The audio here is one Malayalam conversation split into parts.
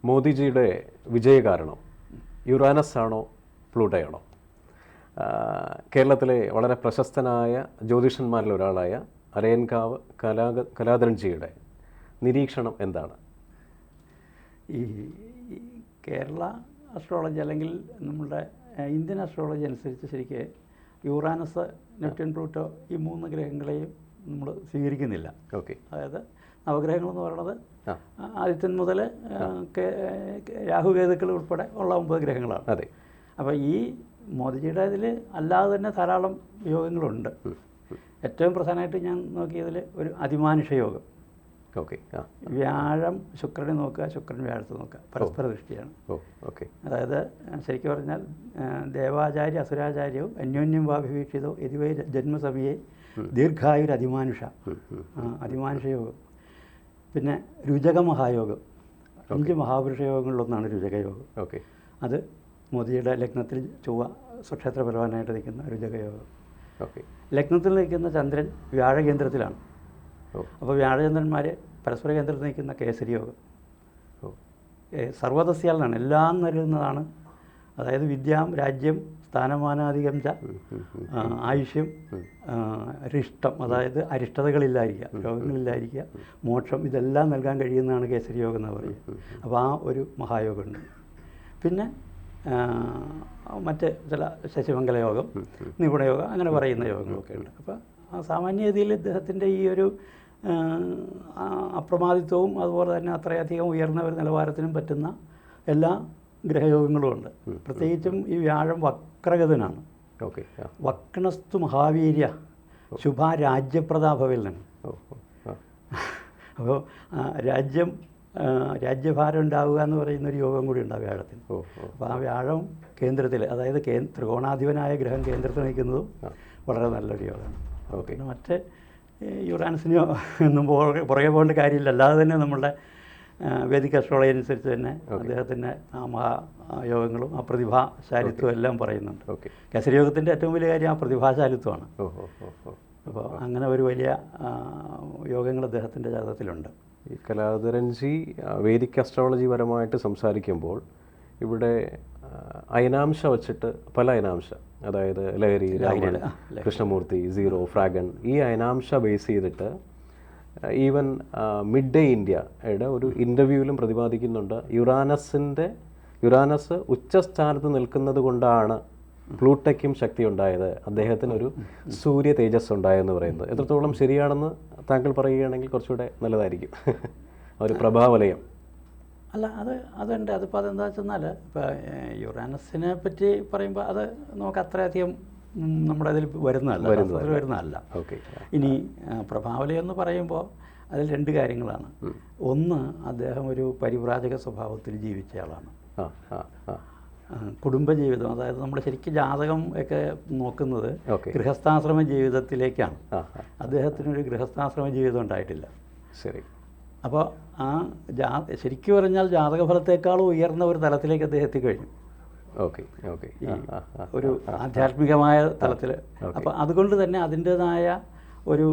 മോദിജിയുടെ വിജയകാരണം യുറാനസ് ആണോ പ്ലൂട്ടോയാണോ? കേരളത്തിലെ വളരെ പ്രശസ്തനായ ജ്യോതിഷന്മാരിൽ ഒരാളായ അരയൻകാവ് കലാധരൻജിയുടെ നിരീക്ഷണം എന്താണ്? ഈ കേരള അസ്ട്രോളജി അല്ലെങ്കിൽ നമ്മുടെ ഇന്ത്യൻ അസ്ട്രോളജി അനുസരിച്ച് ശരിക്ക് യുറാനസ്, നെപ്റ്റ്യൂൺ, പ്ലൂട്ടോ ഈ 3 ഗ്രഹങ്ങളെയും നമ്മൾ സ്വീകരിക്കുന്നില്ല. ഓക്കെ. അതായത് നവഗ്രഹങ്ങളെന്ന് പറയുന്നത് ആദിത്യൻ മുതൽ രാഹുകേതുക്കൾ ഉൾപ്പെടെ ഉള്ള 9 ഗ്രഹങ്ങളാണ്. അതെ. അപ്പോൾ ഈ മോദിജിയുടെ ഇതിൽ അല്ലാതെ തന്നെ ധാരാളം യോഗങ്ങളുണ്ട്. ഏറ്റവും പ്രധാനമായിട്ട് ഞാൻ നോക്കിയതിൽ ഒരു അതിമാനുഷ യോഗം. ഓക്കെ. വ്യാഴം ശുക്രനെ നോക്കുക, ശുക്രൻ വ്യാഴത്തെ നോക്കുക, പരസ്പര ദൃഷ്ടിയാണ്. ഓക്കെ. അതായത് ശരിക്കും പറഞ്ഞാൽ ദേവാചാര്യ അസുരാചാര്യവും അന്യോന്യം വാഭിവീക്ഷിതോ യതിവൈ ജന്മസമയെ ദീർഘായുർ അതിമാനുഷ, അതിമാനുഷ യോഗം. പിന്നെ രുചക മഹായോഗം, 5 മഹാപുരുഷ യോഗങ്ങളിലൊന്നാണ് രുചക യോഗം. ഓക്കെ. അത് മോദിയുടെ ലഗ്നത്തിൽ ചൊവ്വ സ്വക്ഷേത്ര ബലവാനായിട്ട് നിൽക്കുന്ന രുചക യോഗം. ഓക്കെ. ലഗ്നത്തിൽ നിൽക്കുന്ന ചന്ദ്രൻ വ്യാഴകേന്ദ്രത്തിലാണ്. അപ്പോൾ വ്യാഴചന്ദ്രന്മാർ പരസ്പര കേന്ദ്രത്തിൽ നിൽക്കുന്ന കേസരി യോഗം. സർവതസ്യാലാണ്, എല്ലാം നൽകുന്നതാണ്. അതായത് വിദ്യാം രാജ്യം സ്ഥാനമാനാധികം ച ആയുഷ്യം അരിഷ്ടം, അതായത് അരിഷ്ടതകളില്ലായിരിക്കുക, രോഗങ്ങളില്ലായിരിക്കുക, മോക്ഷം, ഇതെല്ലാം നൽകാൻ കഴിയുന്നതാണ് കേസരി യോഗം എന്ന് പറയുക. അപ്പോൾ ആ ഒരു മഹായോഗമുണ്ട്. പിന്നെ മറ്റ് ചില ശശിമംഗല യോഗം, നിപുണയോഗം, അങ്ങനെ പറയുന്ന യോഗങ്ങളൊക്കെ ഉണ്ട്. അപ്പോൾ സാമാന്യഗതിയിൽ ഇദ്ദേഹത്തിൻ്റെ ഈ ഒരു അപ്രമാദിത്വവും അതുപോലെ തന്നെ അത്രയധികം ഉയർന്ന ഒരു നിലവാരത്തിനും പറ്റുന്ന എല്ലാ ഗ്രഹയോഗങ്ങളും ഉണ്ട്. പ്രത്യേകിച്ചും ഈ വ്യാഴം വക്രഗതനാണ്. ഓക്കെ. വക്ണസ്തു മഹാവീര്യ ശുഭ രാജ്യപ്രതാഭവിൽ നിന്ന്. അപ്പോൾ രാജ്യഭാരം ഉണ്ടാവുക എന്ന് പറയുന്നൊരു യോഗം കൂടി ഉണ്ടാവും വ്യാഴത്തിന്. അപ്പോൾ ആ വ്യാഴം കേന്ദ്രത്തിൽ, അതായത് ത്രികോണാധിപനായ ഗ്രഹം കേന്ദ്രത്തിൽ നിൽക്കുന്നതും വളരെ നല്ലൊരു യോഗമാണ്. പിന്നെ മറ്റ് യുറാനസിനോ ഒന്നും പുറകെ പോകേണ്ട കാര്യമില്ല. അല്ലാതെ തന്നെ നമ്മളുടെ വേദിക് അസ്ട്രോളജി അനുസരിച്ച് തന്നെ അദ്ദേഹത്തിൻ്റെ ആ മഹായോഗങ്ങളും ആ പ്രതിഭാശാലിത്വം എല്ലാം പറയുന്നുണ്ട്. കേസരി യോഗത്തിൻ്റെ ഏറ്റവും വലിയ കാര്യം ആ പ്രതിഭാശാലിത്വമാണ്. അപ്പോൾ അങ്ങനെ ഒരു വലിയ യോഗങ്ങൾ അദ്ദേഹത്തിൻ്റെ ജാതകത്തിലുണ്ട്. ഈ കലാധരൻജി വേദിക് അസ്ട്രോളജി പരമായിട്ട് സംസാരിക്കുമ്പോൾ ഇവിടെ അയനാംശ വച്ചിട്ട് പല അയനാംശ, അതായത് ലഹരി, രാമൻ, കൃഷ്ണമൂർത്തി, സീറോ, ഫ്രാഗൺ, ഈ അയനാംശ ബേസ് ചെയ്തിട്ട് ഈവൻ മിഡ് ഡേ ഇന്ത്യയുടെ ഒരു ഇൻ്റർവ്യൂവിലും പ്രതിപാദിക്കുന്നുണ്ട് യുറാനസ് ഉച്ചസ്ഥാനത്ത് നിൽക്കുന്നത് കൊണ്ടാണ് പ്ലൂട്ടയ്ക്കും ശക്തി ഉണ്ടായത്, അദ്ദേഹത്തിനൊരു സൂര്യ തേജസ് ഉണ്ടായെന്ന് പറയുന്നത്. എത്രത്തോളം ശരിയാണെന്ന് താങ്കൾ പറയുകയാണെങ്കിൽ കുറച്ചുകൂടെ നല്ലതായിരിക്കും. ഒരു പ്രഭാവലയം അല്ല, അതുണ്ട്. അതിപ്പോൾ അതെന്താ വെച്ചെന്നാൽ, ഇപ്പോൾ യുറാനസിനെ പറ്റി പറയുമ്പോൾ അത് നമുക്ക് അത്രയധികം നമ്മുടെ അതിൽ വരുന്നതല്ല. ഇനി പ്രഭാവലയം എന്ന് പറയുമ്പോൾ അതിൽ 2 കാര്യങ്ങളാണ്. ഒന്ന്, അദ്ദേഹം ഒരു പരിവ്രാജക സ്വഭാവത്തിൽ ജീവിച്ച ആളാണ്. കുടുംബജീവിതം, അതായത് നമ്മൾ ശരിക്കും ജാതകം ഒക്കെ നോക്കുന്നത് ഗൃഹസ്ഥാശ്രമ ജീവിതത്തിലേക്കാണ്. അദ്ദേഹത്തിനൊരു ഗൃഹസ്ഥാശ്രമ ജീവിതം ഉണ്ടായിട്ടില്ല. ശരി. അപ്പോൾ ആ ശരിക്കും പറഞ്ഞാൽ ജാതകഫലത്തേക്കാളും ഉയർന്ന ഒരു തലത്തിലേക്ക് അദ്ദേഹം എത്തിക്കഴിഞ്ഞു. ഒരു ആധ്യാത്മികമായ തലത്തിൽ. അപ്പോൾ അതുകൊണ്ട് തന്നെ അതിൻ്റേതായ ഒരു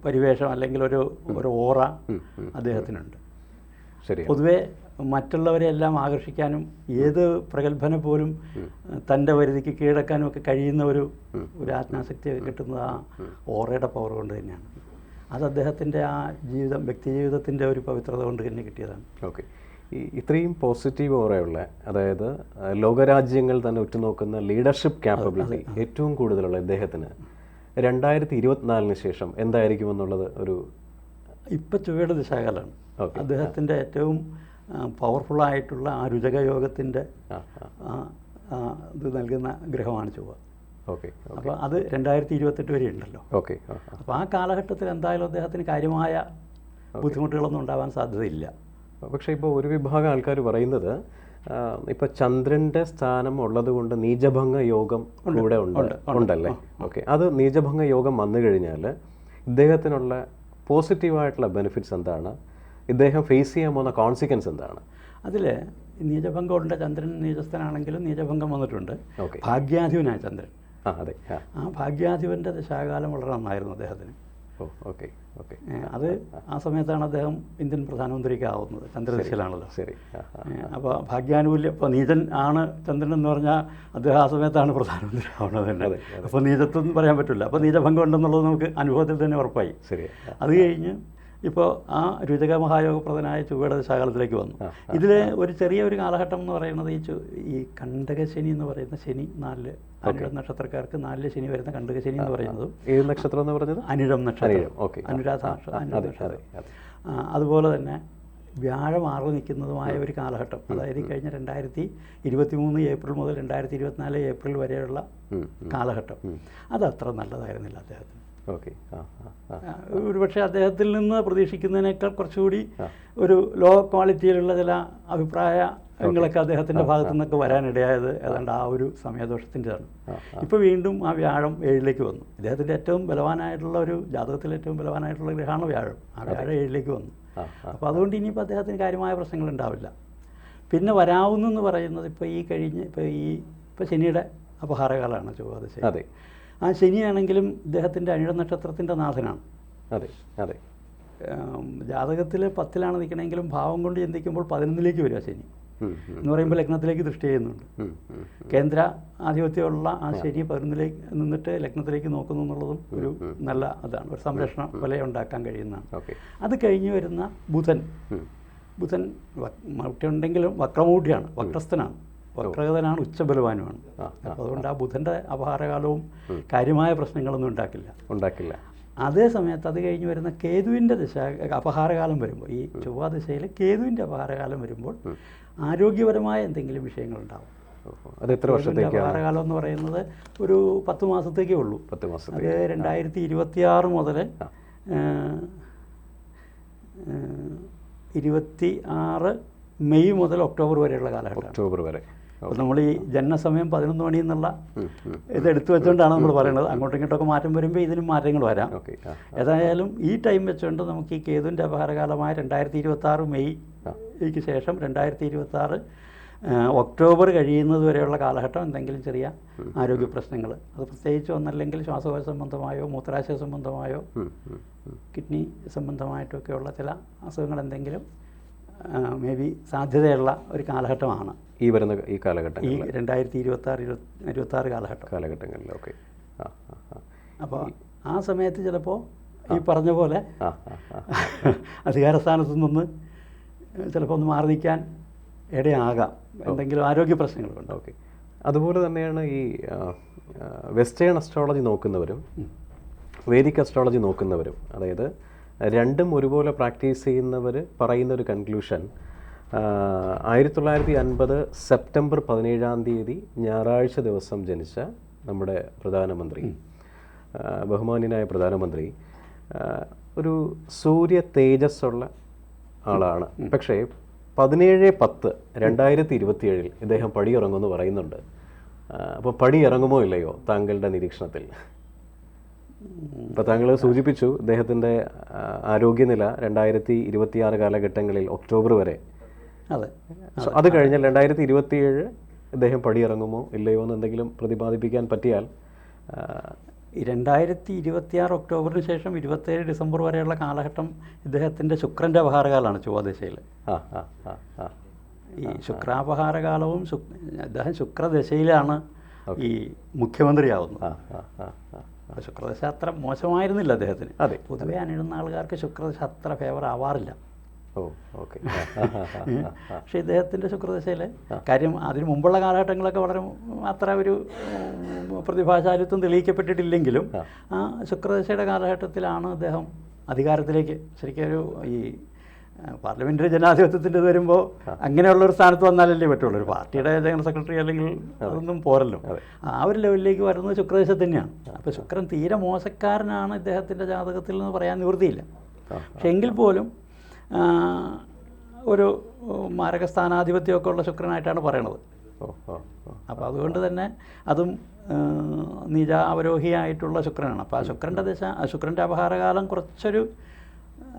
പരിവേഷം അല്ലെങ്കിൽ ഒരു ഓറ അദ്ദേഹത്തിനുണ്ട്. പൊതുവെ മറ്റുള്ളവരെ എല്ലാം ആകർഷിക്കാനും ഏത് പ്രഗത്ഭനെ പോലും തൻ്റെ പരിധിക്ക് കീഴടക്കാനും ഒക്കെ കഴിയുന്ന ഒരു ആത്മാശക്തിയൊക്കെ കിട്ടുന്നത് ആ ഓറയുടെ പവർ കൊണ്ട് തന്നെയാണ്. അത് അദ്ദേഹത്തിൻ്റെ ആ വ്യക്തി ജീവിതത്തിൻ്റെ ഒരു പവിത്രത കൊണ്ട് തന്നെ കിട്ടിയതാണ്. ഓക്കെ. ഇത്രയും പോസിറ്റീവ് ഓറയുള്ള, അതായത് ലോകരാജ്യങ്ങൾ തന്നെ ഉറ്റുനോക്കുന്ന ലീഡർഷിപ്പ് ക്യാപ്പബിലിറ്റി ഏറ്റവും കൂടുതലുള്ള ഇദ്ദേഹത്തിന് 2024 ശേഷം എന്തായിരിക്കുമെന്നുള്ളത് ഒരു ഇപ്പം ചൊവ്വയുടെ ദിശാകാലമാണ്. അദ്ദേഹത്തിൻ്റെ ഏറ്റവും പവർഫുള്ളായിട്ടുള്ള ആ രുചക യോഗത്തിൻ്റെ ഇത് നൽകുന്ന ഗ്രഹമാണ് ചൊവ്വ. അപ്പോൾ അത് 2028 വരെ ഉണ്ടല്ലോ. അപ്പോൾ ആ കാലഘട്ടത്തിൽ എന്തായാലും അദ്ദേഹത്തിന് കാര്യമായ ബുദ്ധിമുട്ടുകളൊന്നും ഉണ്ടാവാൻ സാധ്യതയില്ല. പക്ഷേ ഇപ്പോൾ ഒരു വിഭാഗം ആൾക്കാർ പറയുന്നത് ഇപ്പോൾ ചന്ദ്രൻ്റെ സ്ഥാനം ഉള്ളത് കൊണ്ട് നീചഭംഗ യോഗം കൂടെ ഉണ്ടല്ലേ? ഓക്കെ. അത് നീചഭംഗ യോഗം വന്നു കഴിഞ്ഞാൽ ഇദ്ദേഹത്തിനുള്ള പോസിറ്റീവായിട്ടുള്ള ബെനിഫിറ്റ്സ് എന്താണ്? ഇദ്ദേഹം ഫേസ് ചെയ്യാൻ പോകുന്ന കോൺസിക്വൻസ് എന്താണ്? അതിൽ നീചഭംഗമുണ്ട്. ചന്ദ്രൻ നീചസ്ഥനാണെങ്കിലും നീചഭംഗം വന്നിട്ടുണ്ട്. ഭാഗ്യാധിപനായ ചന്ദ്രൻ. അതെ. ആ ഭാഗ്യാധിപൻ്റെ ദശാകാലം വളരെ നന്നായിരുന്നു അദ്ദേഹത്തിന്. ഓ ഓക്കെ ഓക്കെ. അത് ആ സമയത്താണ് അദ്ദേഹം ഇന്ത്യൻ പ്രധാനമന്ത്രിക്ക് ആവുന്നത്, ചന്ദ്രദശയിലാണല്ലോ. ശരി. അപ്പോൾ ഭാഗ്യാനുകൂല്യം, ഇപ്പോൾ നീചൻ ആണ് ചന്ദ്രൻ എന്ന് പറഞ്ഞാൽ അദ്ദേഹം ആ സമയത്താണ് പ്രധാനമന്ത്രി ആവുന്നത് തന്നെ. അപ്പോൾ നീചത്വം പറയാൻ പറ്റില്ല. അപ്പോൾ നീചഭംഗം ഉണ്ടെന്നുള്ളത് നമുക്ക് അനുഭവത്തിൽ തന്നെ ഉറപ്പായി. ശരി. അത് കഴിഞ്ഞ് ഇപ്പോൾ ആ രുചക മഹായോഗപ്രദനായ ചൊവ്വയുടെ ദശാകാലത്തിലേക്ക് വന്നു. ഇതിൽ ഒരു ചെറിയൊരു കാലഘട്ടം എന്ന് പറയുന്നത് ഈ കണ്ടകശനി എന്ന് പറയുന്ന ശനി, 4 അനിഴം നക്ഷത്രക്കാർക്ക് 4 ശനി വരുന്ന കണ്ടകശനി എന്ന് പറയുന്നതും. ഏത് നക്ഷത്രം എന്ന് പറഞ്ഞത്? അനിഴം നക്ഷത്രം, അനുരാധ. അതുപോലെ തന്നെ വ്യാഴം ആറ് നിൽക്കുന്നതുമായ ഒരു കാലഘട്ടം, അതായത് കഴിഞ്ഞ 2023 ഏപ്രിൽ മുതൽ 2024 ഏപ്രിൽ വരെയുള്ള കാലഘട്ടം, അതത്ര നല്ലതായിരുന്നില്ല അദ്ദേഹത്തിന്. ഓക്കെ. ഒരുപക്ഷെ അദ്ദേഹത്തിൽ നിന്ന് പ്രതീക്ഷിക്കുന്നതിനേക്കാൾ കുറച്ചുകൂടി ഒരു ലോ ക്വാളിറ്റിയിലുള്ള ചില അഭിപ്രായങ്ങളൊക്കെ അദ്ദേഹത്തിൻ്റെ ഭാഗത്തു നിന്നൊക്കെ വരാനിടയായത് ഏതാണ്ട് ആ ഒരു സമയദോഷത്തിൻ്റെതാണ്. ഇപ്പോൾ വീണ്ടും ആ വ്യാഴം 7ലേക്ക് വന്നു. ഇദ്ദേഹത്തിൻ്റെ ഏറ്റവും ബലവാനായിട്ടുള്ള ഒരു ജാതകത്തിൽ ഏറ്റവും ബലവാനായിട്ടുള്ള ഗ്രഹമാണ് വ്യാഴം. ആ വ്യാഴം 7ലേക്ക് വന്നു. അപ്പോൾ അതുകൊണ്ട് ഇനിയിപ്പോൾ അദ്ദേഹത്തിന് കാര്യമായ പ്രശ്നങ്ങളുണ്ടാവില്ല. പിന്നെ വരാവുന്നെന്ന് പറയുന്നത് ഇപ്പോൾ ശനിയുടെ അപഹാരകാലമാണ് ചൊവ്വാദശ. അതെ. ആ ശനിയാണെങ്കിലും ഇദ്ദേഹത്തിൻ്റെ അനിഴ നക്ഷത്രത്തിൻ്റെ നാഥനാണ്. അതെ അതെ. ജാതകത്തിൽ 10ലാണ് നിൽക്കണമെങ്കിലും ഭാവം കൊണ്ട് ചിന്തിക്കുമ്പോൾ 11ലേക്ക് വരിക ശനി എന്ന് പറയുമ്പോൾ ലഗ്നത്തിലേക്ക് ദൃഷ്ടി ചെയ്യുന്നുണ്ട്. കേന്ദ്ര ആധിപത്യമുള്ള ആ ശനി 11ലേക്ക് നിന്നിട്ട് ലഗ്നത്തിലേക്ക് നോക്കുന്നു എന്നുള്ളതും ഒരു നല്ല അതാണ്, ഒരു സംരക്ഷണ വലയം ഉണ്ടാക്കാൻ കഴിയുന്നതാണ്. അത് കഴിഞ്ഞ് വരുന്ന ബുധൻ മറ്റുണ്ടെങ്കിലും വക്രമൂഢ്യാണ്, വക്രസ്ഥനാണ്, വക്രഗതനാണ്, ഉച്ചബലവാനുമാണ്. അപ്പോൾ അതുകൊണ്ട് ആ ബുധൻ്റെ അപഹാരകാലവും കാര്യമായ പ്രശ്നങ്ങളൊന്നും ഉണ്ടാക്കില്ല. അതേ സമയത്ത് അത് കഴിഞ്ഞ് വരുന്ന കേതുവിൻ്റെ അപഹാരകാലം വരുമ്പോൾ, ഈ ചൊവ്വാദശയിൽ കേതുവിൻ്റെ അപഹാരകാലം വരുമ്പോൾ ആരോഗ്യപരമായ എന്തെങ്കിലും വിഷയങ്ങളുണ്ടാവും. അത് എത്ര വർഷത്തേക്ക്? അപഹാരകാലം എന്ന് പറയുന്നത് ഒരു 10 മാസത്തേക്കേ ഉള്ളൂ. 10 മാസം. അത് 2026 മുതൽ 26 മെയ് മുതൽ ഒക്ടോബർ വരെയുള്ള കാലഘട്ടം. ഒക്ടോബർ വരെ. അപ്പോൾ നമ്മൾ ഈ ജനനസമയം 11 മണി എന്നുള്ള ഇത് എടുത്തു വെച്ചുകൊണ്ടാണ് നമ്മൾ പറയുന്നത്. അങ്ങോട്ടും ഇങ്ങോട്ടൊക്കെ മാറ്റം വരുമ്പോൾ ഇതിനും മാറ്റങ്ങൾ വരാം. ഏതായാലും ഈ ടൈം വെച്ചുകൊണ്ട് നമുക്ക് ഈ കേതുവിൻ്റെ അപഹാരകാലമായ 2026 മെയ്ക്ക് ശേഷം 2026 ഒക്ടോബർ കഴിയുന്നത് വരെയുള്ള കാലഘട്ടം എന്തെങ്കിലും ചെറിയ ആരോഗ്യ പ്രശ്നങ്ങൾ, അത് പ്രത്യേകിച്ച് ഒന്നല്ലെങ്കിൽ ശ്വാസകോശ സംബന്ധമായോ മൂത്രാശയ സംബന്ധമായോ കിഡ്നി സംബന്ധമായിട്ടൊക്കെയുള്ള ചില അസുഖങ്ങൾ എന്തെങ്കിലും മേ ബി സാധ്യതയുള്ള ഒരു കാലഘട്ടമാണ് ഈ വരുന്ന ഈ കാലഘട്ടം, ഈ 2026 കാലഘട്ടങ്ങളിൽ. ഓക്കെ. അപ്പോൾ ആ സമയത്ത് ചിലപ്പോൾ ഈ പറഞ്ഞ പോലെ അധികാരസ്ഥാനത്തു നിന്ന് ചിലപ്പോൾ ഒന്ന് മാറി നിൽക്കാൻ ഇടയാകാം, എന്തെങ്കിലും ആരോഗ്യ പ്രശ്നങ്ങളുണ്ട്. ഓക്കെ. അതുപോലെ തന്നെയാണ് ഈ വെസ്റ്റേൺ അസ്ട്രോളജി നോക്കുന്നവരും വേദിക് അസ്ട്രോളജി നോക്കുന്നവരും, അതായത് രണ്ടും ഒരുപോലെ പ്രാക്ടീസ് ചെയ്യുന്നവർ പറയുന്ന ഒരു കൺക്ലൂഷൻ, 1950 സെപ്റ്റംബർ 17-ാം തീയതി ഞായറാഴ്ച ദിവസം ജനിച്ച നമ്മുടെ പ്രധാനമന്ത്രി, ബഹുമാന്യനായ പ്രധാനമന്ത്രി, ഒരു സൂര്യ തേജസ്സുള്ള ആളാണ്. പക്ഷേ 17/10/2027 ഇദ്ദേഹം പടിയിറങ്ങുമെന്ന് പറയുന്നുണ്ട്. അപ്പോൾ പടി ഇറങ്ങുമോ ഇല്ലയോ താങ്കളുടെ നിരീക്ഷണത്തിൽ? ഇപ്പോൾ താങ്കൾ സൂചിപ്പിച്ചു ഇദ്ദേഹത്തിൻ്റെ ആരോഗ്യനില 2026 കാലഘട്ടങ്ങളിൽ ഒക്ടോബർ വരെ. അതെ. അത് കഴിഞ്ഞാൽ 2027 ഇദ്ദേഹം പടിയിറങ്ങുമോ ഇല്ലയോ എന്ന് എന്തെങ്കിലും പ്രതിപാദിപ്പിക്കാൻ പറ്റിയാൽ? 2026 ഒക്ടോബറിന് ശേഷം 27 ഡിസംബർ വരെയുള്ള കാലഘട്ടം ഇദ്ദേഹത്തിൻ്റെ ശുക്രൻ്റെ അപഹാരകാലമാണ് ചൊവ്വാദശയിൽ. ഈ ശുക്രാപഹാരകാലവും അദ്ദേഹം ശുക്രദശയിലാണ് ഈ മുഖ്യമന്ത്രിയാവുന്നത്. ശുക്രദശ അത്ര മോശമായിരുന്നില്ല അദ്ദേഹത്തിന്. അതെ. പൊതുവെ അണിയുന്ന ആൾക്കാർക്ക് ശുക്രദശ അത്ര ഫേവർ ആവാറില്ല. ഓക്കെ. പക്ഷേ ഇദ്ദേഹത്തിൻ്റെ ശുക്രദശയിൽ കാര്യം അതിന് മുമ്പുള്ള കാലഘട്ടങ്ങളൊക്കെ വളരെ അത്ര ഒരു പ്രതിഭാശാലിത്വം തെളിയിക്കപ്പെട്ടിട്ടില്ലെങ്കിലും ആ ശുക്രദശയുടെ കാലഘട്ടത്തിലാണ് അദ്ദേഹം അധികാരത്തിലേക്ക് ശരിക്കും ഈ പാർലമെൻ്ററി ജനാധിപത്യത്തിൻ്റെ ഇത് വരുമ്പോൾ അങ്ങനെയുള്ളൊരു സ്ഥാനത്ത് വന്നാലല്ലേ പറ്റുള്ളൂ. ഒരു പാർട്ടിയുടെ ജനറൽ സെക്രട്ടറി അല്ലെങ്കിൽ അതൊന്നും പോരല്ലോ. ആ ഒരു ലെവലിലേക്ക് വരുന്നത് ശുക്രദശ തന്നെയാണ്. അപ്പോൾ ശുക്രൻ തീരെ മോശക്കാരനാണ് ഇദ്ദേഹത്തിൻ്റെ ജാതകത്തിൽ എന്ന് പറയാൻ നിവൃത്തിയില്ല. പക്ഷെ എങ്കിൽ പോലും ഒരു മാരക സ്ഥാനാധിപത്യമൊക്കെ ഉള്ള ശുക്രനായിട്ടാണ് പറയണത്. അപ്പോൾ അതുകൊണ്ട് തന്നെ അതും നീച അവരോഹിയായിട്ടുള്ള ശുക്രനാണ്. അപ്പോൾ ആ ശുക്രൻ്റെ അപഹാരകാലം കുറച്ചൊരു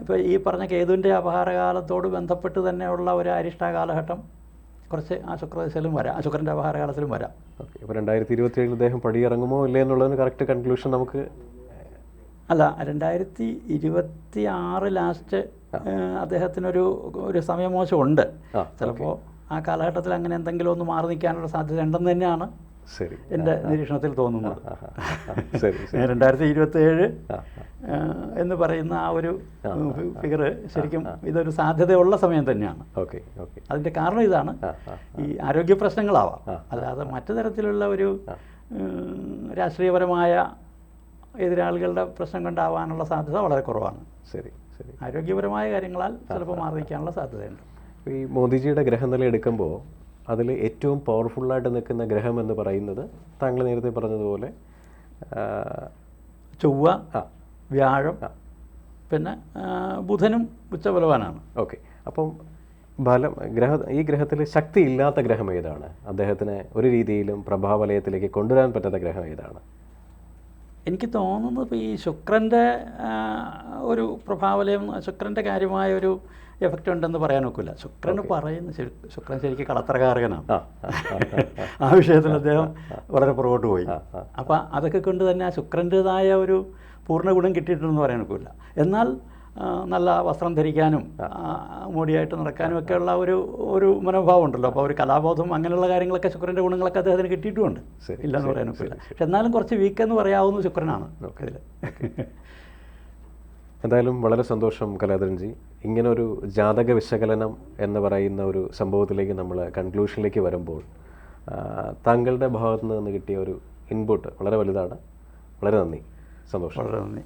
ഇപ്പോൾ ഈ പറഞ്ഞ കേതുവിൻ്റെ അപഹാരകാലത്തോട് ബന്ധപ്പെട്ട് തന്നെയുള്ള ഒരു അരിഷ്ട കാലഘട്ടം കുറച്ച് ആ ശുക്രദശയിലും വരാം, ആ ശുക്രൻ്റെ അപഹാരകാലത്തിലും വരാം. ഓക്കെ. അപ്പോൾ 2027 അദ്ദേഹം പടിയിറങ്ങുമോ ഇല്ലേ എന്നുള്ളതിന് കറക്റ്റ് കൺക്ലൂഷൻ നമുക്ക് അല്ല 2026 ലാസ്റ്റ് അദ്ദേഹത്തിനൊരു സമയമോശമുണ്ട്. ചിലപ്പോൾ ആ കാലഘട്ടത്തിൽ അങ്ങനെ എന്തെങ്കിലും ഒന്ന് മാറി നിൽക്കാനുള്ള സാധ്യത ഉണ്ടെന്ന് തന്നെയാണ് ശരി എൻ്റെ നിരീക്ഷണത്തിൽ തോന്നുന്നത്. ശരി 2027 എന്ന് പറയുന്ന ആ ഒരു ഫിഗർ ശരിക്കും ഇതൊരു സാധ്യതയുള്ള സമയം തന്നെയാണ്. Okay okay. അതിൻ്റെ കാരണം ഇതാണ്, ഈ ആരോഗ്യ പ്രശ്നങ്ങളാവാം, അല്ലാതെ മറ്റു തരത്തിലുള്ള ഒരു രാഷ്ട്രീയപരമായ എതിരാളികളുടെ പ്രശ്നം കൊണ്ടാവാനുള്ള സാധ്യത വളരെ കുറവാണ്. ശരി ശരി. ആരോഗ്യപരമായ കാര്യങ്ങളാൽ ചിലപ്പോൾ മാറി നിൽക്കാനുള്ള സാധ്യതയുണ്ട്. ഈ മോദിജിയുടെ ഗ്രഹനില എടുക്കുമ്പോൾ അതിൽ ഏറ്റവും പവർഫുള്ളായിട്ട് നിൽക്കുന്ന ഗ്രഹം എന്ന് പറയുന്നത് താങ്കൾ നേരത്തെ പറഞ്ഞതുപോലെ ചൊവ്വ, വ്യാഴം, പിന്നെ ബുധനും ഉച്ചബലവാനാണ്. ഓക്കെ. അപ്പം ഈ ഗ്രഹത്തിൽ ശക്തി ഇല്ലാത്ത ഗ്രഹം ഏതാണ്? അദ്ദേഹത്തിന് ഒരു രീതിയിലും പ്രഭാവലയത്തിലേക്ക് കൊണ്ടുവരാൻ പറ്റാത്ത ഗ്രഹം ഏതാണ്? എനിക്ക് തോന്നുന്നത് ഇപ്പോൾ ഈ ശുക്രൻ്റെ ഒരു പ്രഭാവലയം, ശുക്രൻ്റെ കാര്യമായ ഒരു എഫക്റ്റ് ഉണ്ടെന്ന് പറയാൻ ഒക്കില്ല. ശുക്രൻ ശരിക്കും കളത്രകാരകനാണ്. ആ വിഷയത്തിൽ അദ്ദേഹം വളരെ പുറകോട്ട് പോയി. അപ്പോൾ അതൊക്കെ കൊണ്ട് തന്നെ ആ ശുക്രൻ്റേതായ ഒരു പൂർണ്ണ ഗുണം കിട്ടിയിട്ടുണ്ടെന്ന് പറയാൻ ഒക്കില്ല. എന്നാൽ നല്ല വസ്ത്രം ധരിക്കാനും മോടിയായിട്ട് നടക്കാനും ഒക്കെയുള്ള ഒരു മനോഭാവം ഉണ്ടല്ലോ. അപ്പോൾ ഒരു കലാബോധം അങ്ങനെയുള്ള കാര്യങ്ങളൊക്കെ ശുക്രൻ്റെ ഗുണങ്ങളൊക്കെ അദ്ദേഹത്തിന് കിട്ടിയിട്ടുമുണ്ട്, ഇല്ലെന്ന് പറയാൻ ഒക്കില്ല. പക്ഷെ എന്നാലും കുറച്ച് വീക്കെന്ന് പറയാവുന്ന ശുക്രനാണ് ഇതിൽ. എന്തായാലും വളരെ സന്തോഷം കലാധരൻജി. ഇങ്ങനൊരു ജാതക വിശകലനം എന്ന് പറയുന്ന ഒരു സംഭവത്തിലേക്ക് നമ്മൾ കൺക്ലൂഷനിലേക്ക് വരുമ്പോൾ താങ്കളുടെ ഭാഗത്തു നിന്ന് കിട്ടിയ ഒരു ഇൻപുട്ട് വളരെ വലുതാണ്. വളരെ നന്ദി. സന്തോഷം. വളരെ നന്ദി.